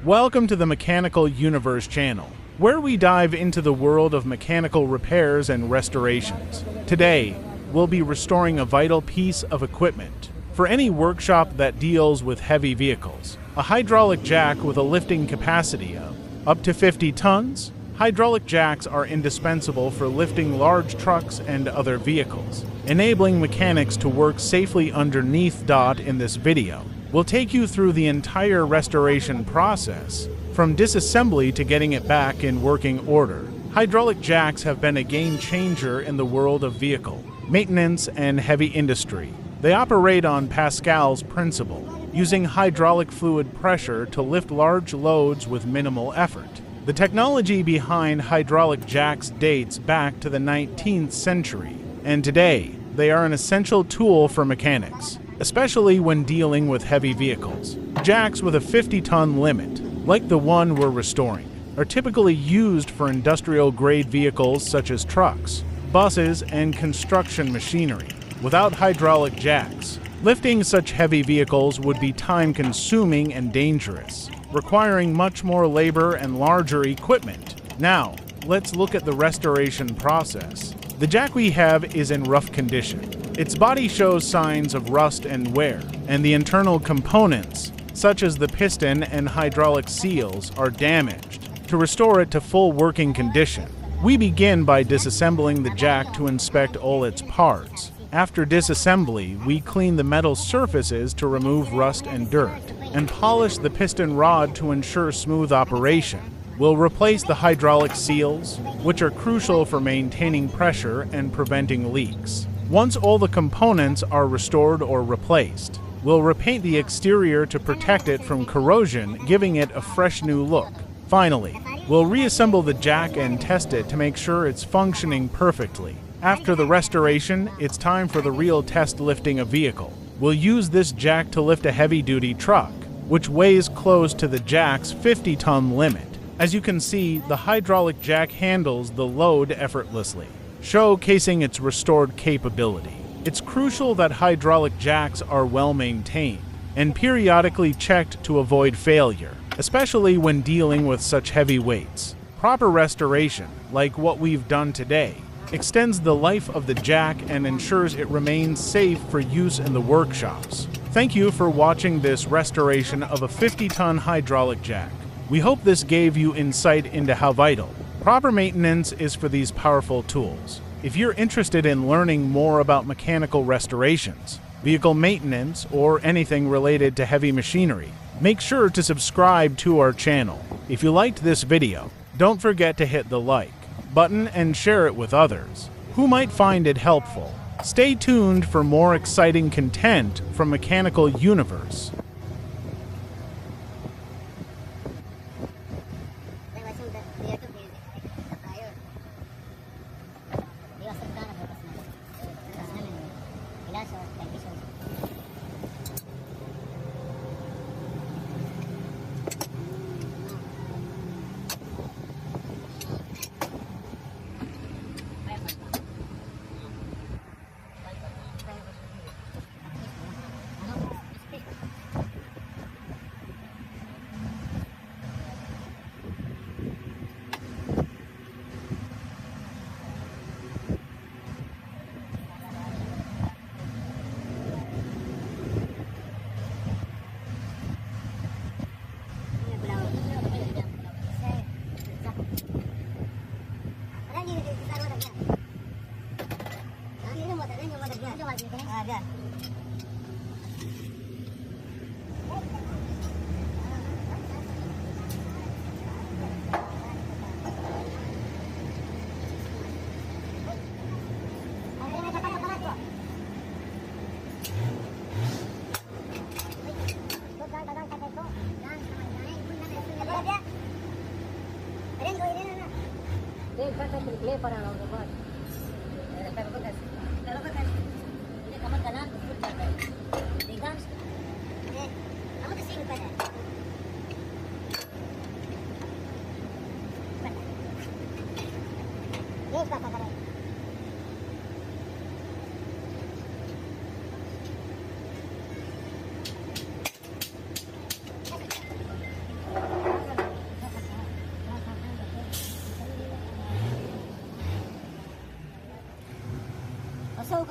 Welcome to the Mechanical Universe channel, where we dive into the world of mechanical repairs and restorations. Today, we'll be restoring a vital piece of equipment for any workshop that deals with heavy vehicles. A hydraulic jack with a lifting capacity of up to 50 tons. Hydraulic jacks are indispensable for lifting large trucks and other vehicles, enabling mechanics to work safely underneath. In this video, we'll take you through the entire restoration process, from disassembly to getting it back in working order. Hydraulic jacks have been a game changer in the world of vehicle maintenance and heavy industry. They operate on Pascal's principle, using hydraulic fluid pressure to lift large loads with minimal effort. The technology behind hydraulic jacks dates back to the 19th century, and today they are an essential tool for mechanics, especially when dealing with heavy vehicles. Jacks with a 50-ton limit, like the one we're restoring, are typically used for industrial-grade vehicles such as trucks, buses, and construction machinery. Without hydraulic jacks, lifting such heavy vehicles would be time-consuming and dangerous, requiring much more labor and larger equipment. Now, let's look at the restoration process. The jack we have is in rough condition. Its body shows signs of rust and wear, and the internal components, such as the piston and hydraulic seals, are damaged. To restore it to full working condition, we begin by disassembling the jack to inspect all its parts. After disassembly, we clean the metal surfaces to remove rust and dirt, and polish the piston rod to ensure smooth operation. We'll replace the hydraulic seals, which are crucial for maintaining pressure and preventing leaks. Once all the components are restored or replaced, we'll repaint the exterior to protect it from corrosion, giving it a fresh new look. Finally, we'll reassemble the jack and test it to make sure it's functioning perfectly. After the restoration, it's time for the real test lifting a vehicle. We'll use this jack to lift a heavy-duty truck, which weighs close to the jack's 50-ton limit. As you can see, the hydraulic jack handles the load effortlessly, showcasing its restored capability. It's crucial that hydraulic jacks are well maintained and periodically checked to avoid failure, especially when dealing with such heavy weights. Proper restoration, like what we've done today, extends the life of the jack and ensures it remains safe for use in the workshops. Thank you for watching this restoration of a 50-ton hydraulic jack. We hope this gave you insight into how vital proper maintenance is for these powerful tools. If you're interested in learning more about mechanical restorations, vehicle maintenance, or anything related to heavy machinery, make sure to subscribe to our channel. If you liked this video, don't forget to hit the like button and share it with others who might find it helpful. Stay tuned for more exciting content from Mechanical Universe.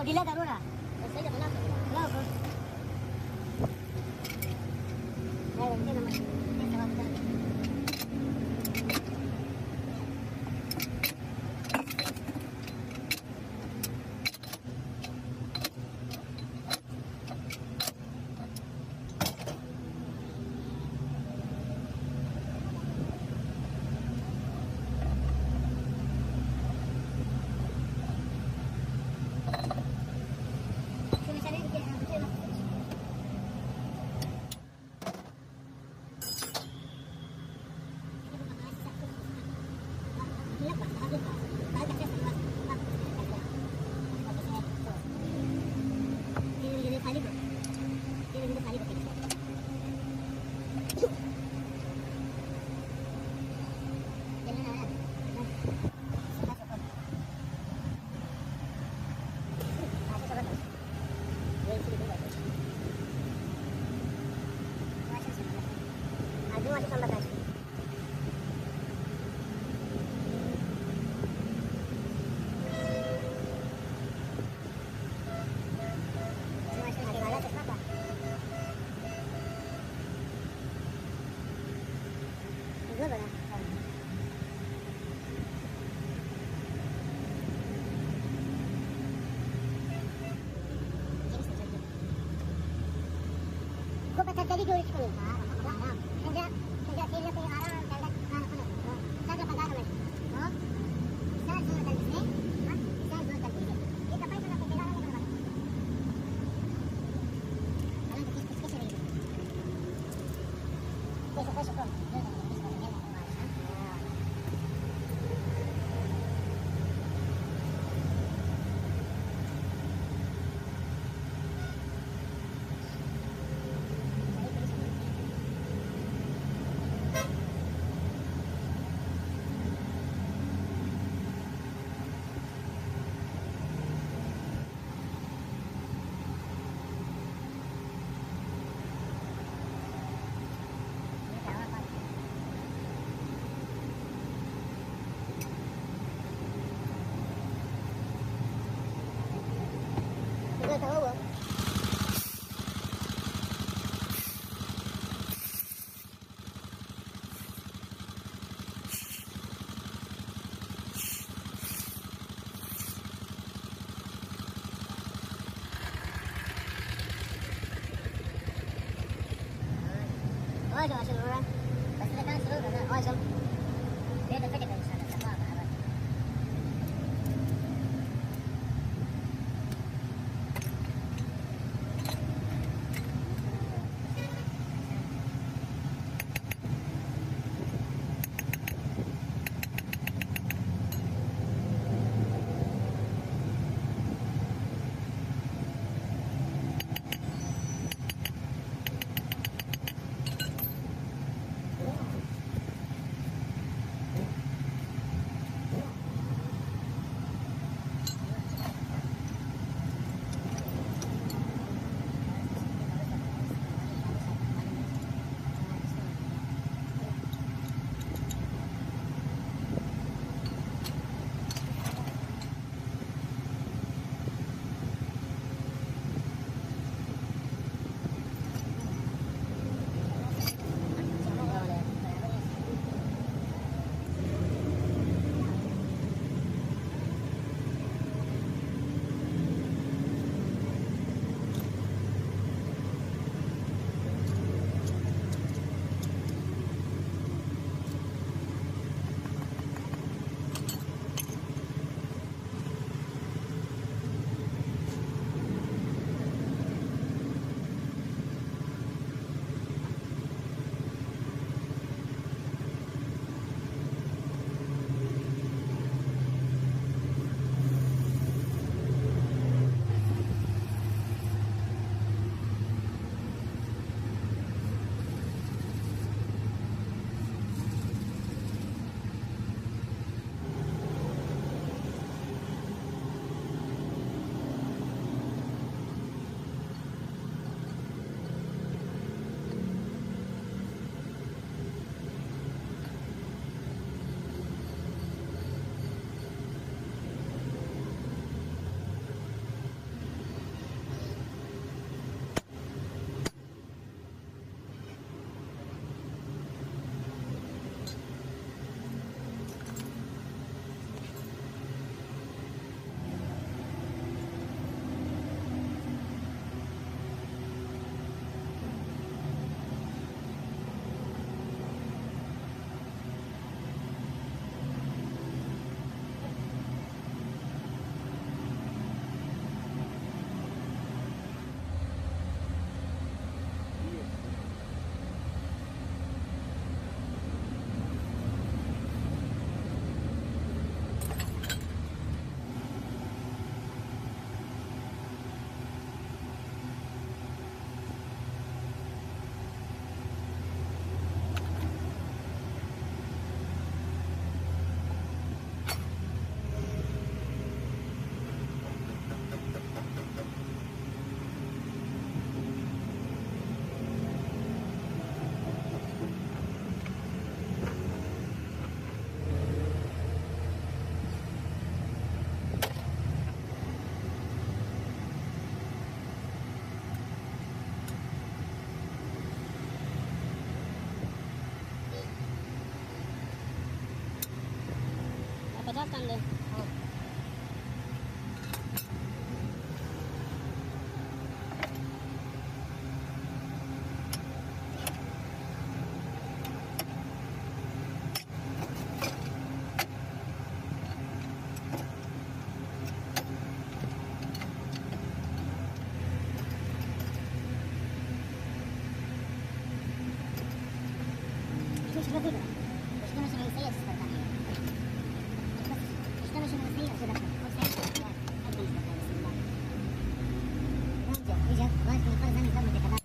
ढीला जरूर है सही है ना ना Jadi dulu sekali. Kerja sini ke arah jalan saya pada kami. Oh, saya sudah dari sini. Saya sudah dari sini. Kita pergi ke jalan yang mana? Jalan ke sini. Besok. Seluruh pasti kan seluruh kan dia ada pakai dari sana sama apa pecahkan deh. Oh. Sudah tidak? Sudah masih saya seperti ini. Sudah masih saya sudah. Oh saya sudah. Ada seperti ini. Lanjut, lihat, buat kita jangan kamu dekat.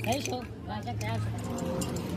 Hey, so, bakit kaya sa